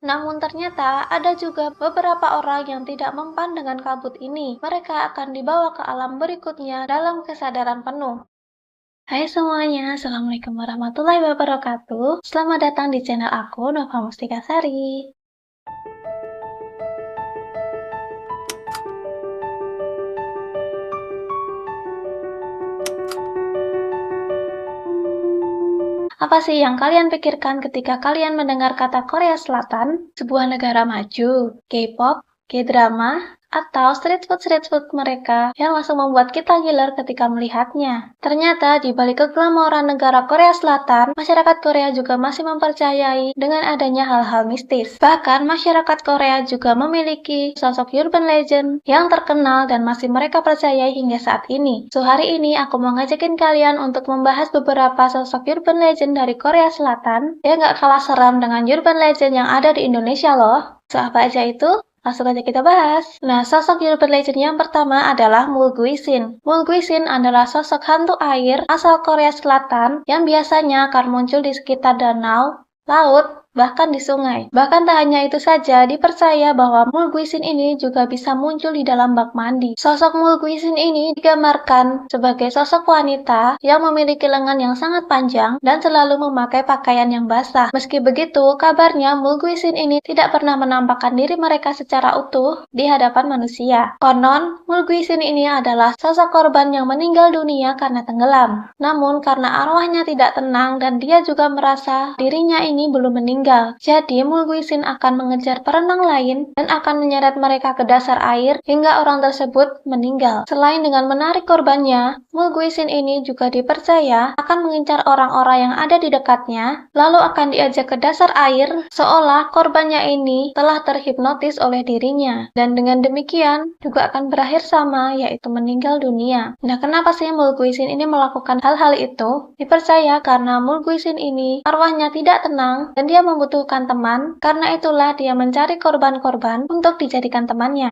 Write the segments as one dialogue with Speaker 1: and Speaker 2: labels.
Speaker 1: Namun ternyata ada juga beberapa orang yang tidak mempan dengan kabut ini. Mereka akan dibawa ke alam berikutnya dalam kesadaran penuh. Hai semuanya, Assalamualaikum warahmatullahi wabarakatuh. Selamat datang di channel aku, Nova Mustika Sari. Apa sih yang kalian pikirkan ketika kalian mendengar kata Korea Selatan? Sebuah negara maju, K-pop, K-drama, atau street food mereka yang langsung membuat kita giler ketika melihatnya. Ternyata di balik keglamoran negara Korea Selatan, masyarakat Korea juga masih mempercayai dengan adanya hal-hal mistis. Bahkan masyarakat Korea juga memiliki sosok urban legend yang terkenal dan masih mereka percayai hingga saat ini. So hari ini aku mau ngajakin kalian untuk membahas beberapa sosok urban legend dari Korea Selatan yang gak kalah seram dengan urban legend yang ada di Indonesia loh. So apa aja itu? Langsung aja kita bahas. Nah, sosok urban legend yang pertama adalah Mulguisin. Mulguisin adalah sosok hantu air asal Korea Selatan yang biasanya akan muncul di sekitar danau, laut, bahkan di sungai. Bahkan tak hanya itu saja, dipercaya bahwa Mulguisin ini juga bisa muncul di dalam bak mandi. Sosok Mulguisin ini digambarkan sebagai sosok wanita yang memiliki lengan yang sangat panjang dan selalu memakai pakaian yang basah. Meski begitu, kabarnya Mulguisin ini tidak pernah menampakkan diri mereka secara utuh di hadapan manusia. Konon, Mulguisin ini adalah sosok korban yang meninggal dunia karena tenggelam. Namun, karena arwahnya tidak tenang dan dia juga merasa dirinya ini belum meninggal, jadi Mulguisin akan mengejar perenang lain dan akan menyeret mereka ke dasar air hingga orang tersebut meninggal. Selain dengan menarik korbannya, Mulguisin ini juga dipercaya akan mengincar orang-orang yang ada di dekatnya, lalu akan diajak ke dasar air seolah korbannya ini telah terhipnotis oleh dirinya. Dan dengan demikian juga akan berakhir sama, yaitu meninggal dunia. Nah, kenapa sih Mulguisin ini melakukan hal-hal itu? Dipercaya karena Mulguisin ini arwahnya tidak tenang dan dia membutuhkan teman, karena itulah dia mencari korban-korban untuk dijadikan temannya.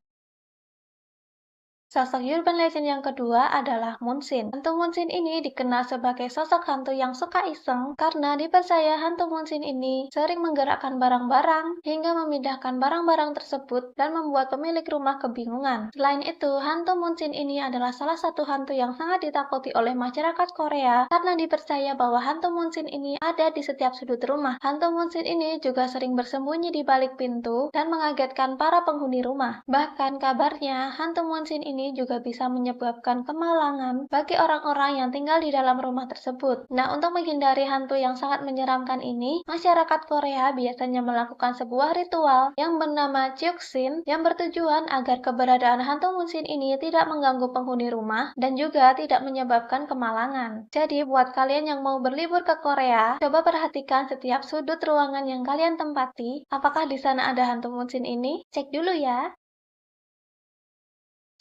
Speaker 1: Sosok urban legend yang kedua adalah Munsin. Hantu Munsin ini dikenal sebagai sosok hantu yang suka iseng karena dipercaya hantu Munsin ini sering menggerakkan barang-barang hingga memindahkan barang-barang tersebut dan membuat pemilik rumah kebingungan. Selain itu, hantu Munsin ini adalah salah satu hantu yang sangat ditakuti oleh masyarakat Korea karena dipercaya bahwa hantu Munsin ini ada di setiap sudut rumah. Hantu Munsin ini juga sering bersembunyi di balik pintu dan mengagetkan para penghuni rumah. Bahkan kabarnya, hantu Munsin ini juga bisa menyebabkan kemalangan bagi orang-orang yang tinggal di dalam rumah tersebut. Nah, untuk menghindari hantu yang sangat menyeramkan ini, masyarakat Korea biasanya melakukan sebuah ritual yang bernama Cheoksin yang bertujuan agar keberadaan hantu Munsin ini tidak mengganggu penghuni rumah dan juga tidak menyebabkan kemalangan. Jadi, buat kalian yang mau berlibur ke Korea, coba perhatikan setiap sudut ruangan yang kalian tempati, apakah di sana ada hantu Munsin ini? Cek dulu ya.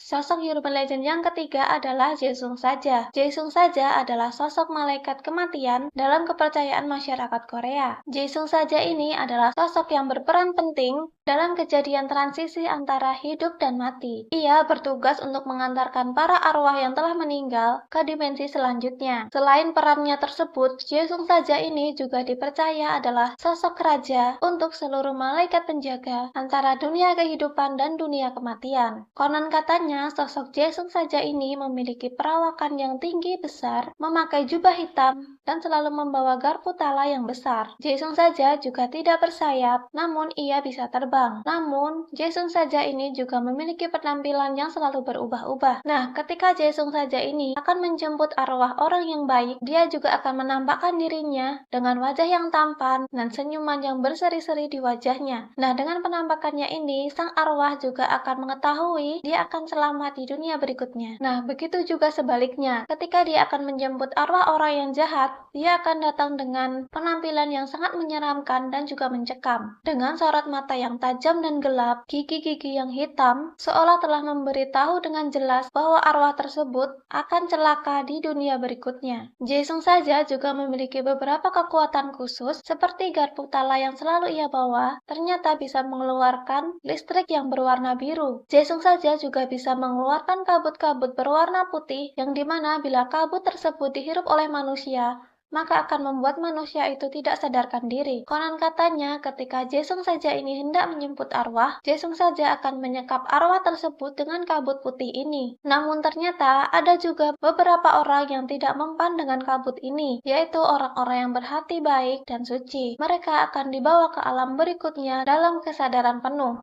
Speaker 1: Sosok urban legend yang ketiga adalah Jaesung Saja. Jaesung Saja adalah sosok malaikat kematian dalam kepercayaan masyarakat Korea. Jaesung Saja ini adalah sosok yang berperan penting dalam kejadian transisi antara hidup dan mati. Ia bertugas untuk mengantarkan para arwah yang telah meninggal ke dimensi selanjutnya. Selain perannya tersebut, Jaesung Saja ini juga dipercaya adalah sosok raja untuk seluruh malaikat penjaga antara dunia kehidupan dan dunia kematian. Konon katanya, sosok Jaesung Saja ini memiliki perawakan yang tinggi besar, memakai jubah hitam, dan selalu membawa garpu tala yang besar. Jaesung Saja juga tidak bersayap, namun ia bisa terbang. Namun, Jaesung Saja ini juga memiliki penampilan yang selalu berubah-ubah. Nah, ketika Jaesung Saja ini akan menjemput arwah orang yang baik, dia juga akan menampakkan dirinya dengan wajah yang tampan dan senyuman yang berseri-seri di wajahnya. Nah, dengan penampakannya ini, sang arwah juga akan mengetahui dia akan selamat di dunia berikutnya. Nah, begitu juga sebaliknya. Ketika dia akan menjemput arwah orang yang jahat, dia akan datang dengan penampilan yang sangat menyeramkan dan juga mencekam. Dengan sorot mata yang tajam dan gelap, gigi-gigi yang hitam, seolah telah memberitahu dengan jelas bahwa arwah tersebut akan celaka di dunia berikutnya. Jaesung Saja juga memiliki beberapa kekuatan khusus, seperti garpu tala yang selalu ia bawa, ternyata bisa mengeluarkan listrik yang berwarna biru. Jaesung Saja juga bisa mengeluarkan kabut-kabut berwarna putih, yang dimana bila kabut tersebut dihirup oleh manusia, maka akan membuat manusia itu tidak sadarkan diri. Konon katanya, ketika Jesung saja ini hendak menjemput arwah, Jesung saja akan menyekap arwah tersebut dengan kabut putih ini. Namun ternyata ada juga beberapa orang yang tidak mempan dengan kabut ini, yaitu orang-orang yang berhati baik dan suci. Mereka akan dibawa ke alam berikutnya dalam kesadaran penuh.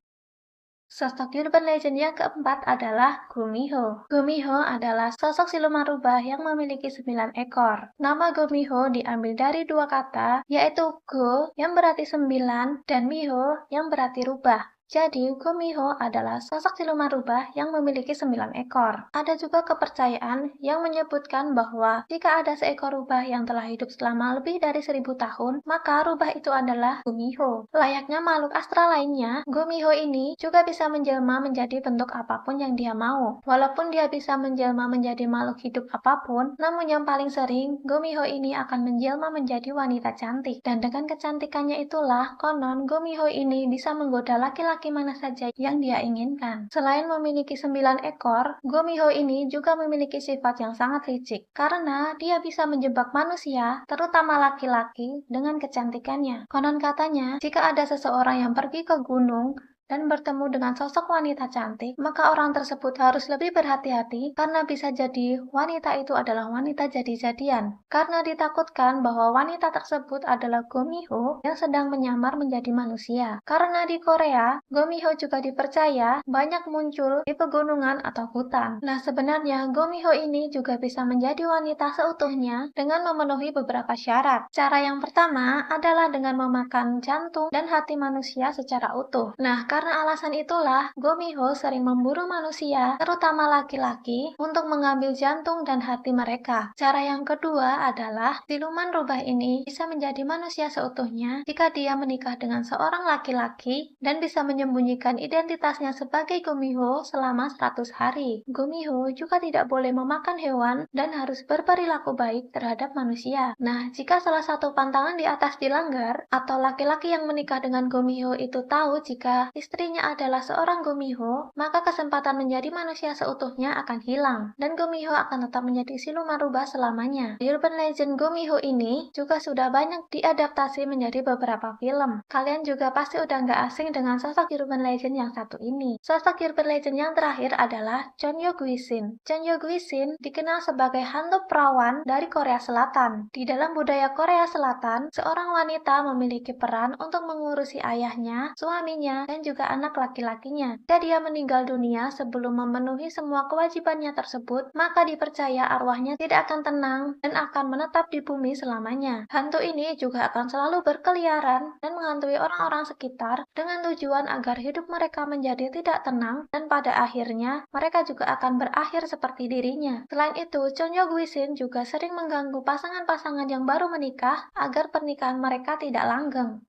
Speaker 1: Sosok urban legend yang keempat adalah Gumiho. Gumiho adalah sosok siluman rubah yang memiliki 9 ekor. Nama Gumiho diambil dari dua kata, yaitu Go yang berarti 9 dan Miho yang berarti rubah. Jadi, Gumiho adalah sosok siluman rubah yang memiliki 9 ekor. Ada juga kepercayaan yang menyebutkan bahwa jika ada seekor rubah yang telah hidup selama lebih dari 1000 tahun, maka rubah itu adalah Gumiho. Layaknya makhluk astral lainnya, Gumiho ini juga bisa menjelma menjadi bentuk apapun yang dia mau. Walaupun dia bisa menjelma menjadi makhluk hidup apapun, namun yang paling sering, Gumiho ini akan menjelma menjadi wanita cantik. Dan dengan kecantikannya itulah, konon Gumiho ini bisa menggoda laki-laki mana saja yang dia inginkan. Selain memiliki 9 ekor, Gumiho ini juga memiliki sifat yang sangat licik, karena dia bisa menjebak manusia, terutama laki-laki, dengan kecantikannya. Konon katanya, jika ada seseorang yang pergi ke gunung, dan bertemu dengan sosok wanita cantik, maka orang tersebut harus lebih berhati-hati karena bisa jadi wanita itu adalah wanita jadi-jadian. Karena ditakutkan bahwa wanita tersebut adalah Gumiho yang sedang menyamar menjadi manusia. Karena di Korea, Gumiho juga dipercaya banyak muncul di pegunungan atau hutan. Nah, sebenarnya Gumiho ini juga bisa menjadi wanita seutuhnya dengan memenuhi beberapa syarat. Cara yang pertama adalah dengan memakan jantung dan hati manusia secara utuh. Nah, karena alasan itulah, Gumiho sering memburu manusia, terutama laki-laki, untuk mengambil jantung dan hati mereka. Cara yang kedua adalah, siluman rubah ini bisa menjadi manusia seutuhnya jika dia menikah dengan seorang laki-laki dan bisa menyembunyikan identitasnya sebagai Gumiho selama 100 hari. Gumiho juga tidak boleh memakan hewan dan harus berperilaku baik terhadap manusia. Nah, jika salah satu pantangan di atas dilanggar, atau laki-laki yang menikah dengan Gumiho itu tahu jika istrinya adalah seorang Gumiho, maka kesempatan menjadi manusia seutuhnya akan hilang, dan Gumiho akan tetap menjadi siluman rubah selamanya. Urban legend Gumiho ini juga sudah banyak diadaptasi menjadi beberapa film. Kalian juga pasti udah nggak asing dengan sosok urban legend yang satu ini. Sosok urban legend yang terakhir adalah Chonyo Guisin. Chonyo Guisin dikenal sebagai hantu perawan dari Korea Selatan. Di dalam budaya Korea Selatan, seorang wanita memiliki peran untuk mengurusi ayahnya, suaminya, dan juga anak laki-lakinya. Jika dia meninggal dunia sebelum memenuhi semua kewajibannya tersebut, maka dipercaya arwahnya tidak akan tenang dan akan menetap di bumi selamanya. Hantu ini juga akan selalu berkeliaran dan menghantui orang-orang sekitar dengan tujuan agar hidup mereka menjadi tidak tenang dan pada akhirnya mereka juga akan berakhir seperti dirinya. Selain itu, Chonyo Guisin juga sering mengganggu pasangan-pasangan yang baru menikah agar pernikahan mereka tidak langgeng.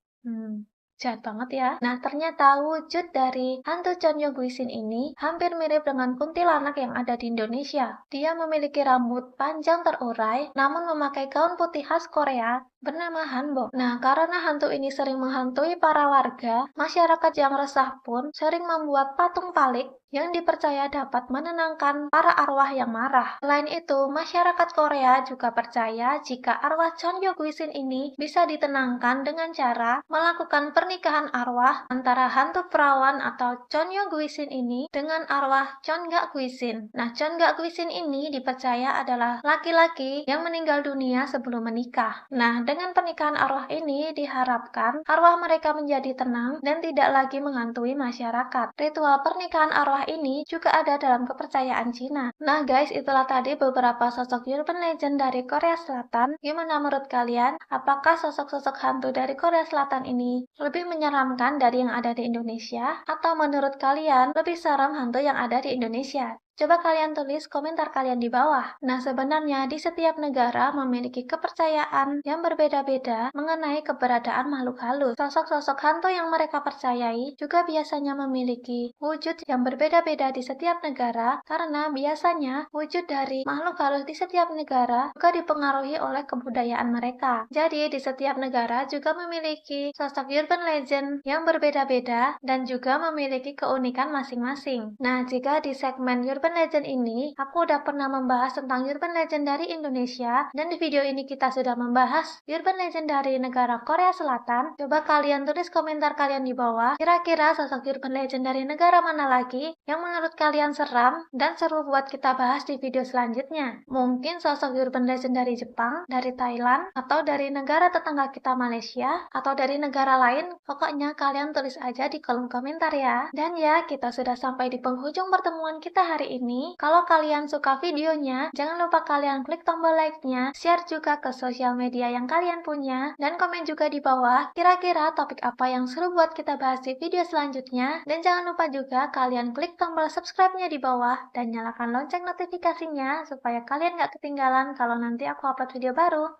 Speaker 1: Jahat banget ya. Nah, ternyata wujud dari hantu Chonyo Guisin ini hampir mirip dengan kuntilanak yang ada di Indonesia. Dia memiliki rambut panjang terurai, namun memakai gaun putih khas Korea bernama hanbok. Nah, karena hantu ini sering menghantui para warga, masyarakat yang resah pun sering membuat patung palik yang dipercaya dapat menenangkan para arwah yang marah. Selain itu, masyarakat Korea juga percaya jika arwah Chonyo Guisin ini bisa ditenangkan dengan cara melakukan pernikahan arwah antara hantu perawan atau Chonyo Guisin ini dengan arwah Chonga Guisin. Nah, Chonga Guisin ini dipercaya adalah laki-laki yang meninggal dunia sebelum menikah. Nah, dengan pernikahan arwah ini diharapkan arwah mereka menjadi tenang dan tidak lagi menghantui masyarakat. Ritual pernikahan arwah ini juga ada dalam kepercayaan Cina. Nah guys, itulah tadi beberapa sosok urban legend dari Korea Selatan. Gimana menurut kalian? Apakah sosok-sosok hantu dari Korea Selatan ini lebih menyeramkan dari yang ada di Indonesia? Atau menurut kalian lebih serem hantu yang ada di Indonesia? Coba kalian tulis komentar kalian di bawah. Nah, sebenarnya di setiap negara memiliki kepercayaan yang berbeda-beda mengenai keberadaan makhluk halus. Sosok-sosok hantu yang mereka percayai juga biasanya memiliki wujud yang berbeda-beda di setiap negara karena biasanya wujud dari makhluk halus di setiap negara juga dipengaruhi oleh kebudayaan mereka. Jadi, di setiap negara juga memiliki sosok urban legend yang berbeda-beda dan juga memiliki keunikan masing-masing. Nah, jika di segmen urban Urban Legend ini, aku udah pernah membahas tentang Urban Legend dari Indonesia, dan di video ini kita sudah membahas Urban Legend dari negara Korea Selatan. Coba kalian tulis komentar kalian di bawah, kira-kira sosok Urban Legend dari negara mana lagi yang menurut kalian seram dan seru buat kita bahas di video selanjutnya. Mungkin sosok Urban Legend dari Jepang, dari Thailand, atau dari negara tetangga kita Malaysia, atau dari negara lain. Pokoknya kalian tulis aja di kolom komentar ya. Dan ya, kita sudah sampai di penghujung pertemuan kita hari ini. Kalau kalian suka videonya, jangan lupa kalian klik tombol like-nya, share juga ke sosial media yang kalian punya, dan komen juga di bawah kira-kira topik apa yang seru buat kita bahas di video selanjutnya. Dan jangan lupa juga kalian klik tombol subscribe-nya di bawah dan nyalakan lonceng notifikasinya supaya kalian gak ketinggalan kalau nanti aku upload video baru.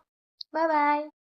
Speaker 1: Bye-bye!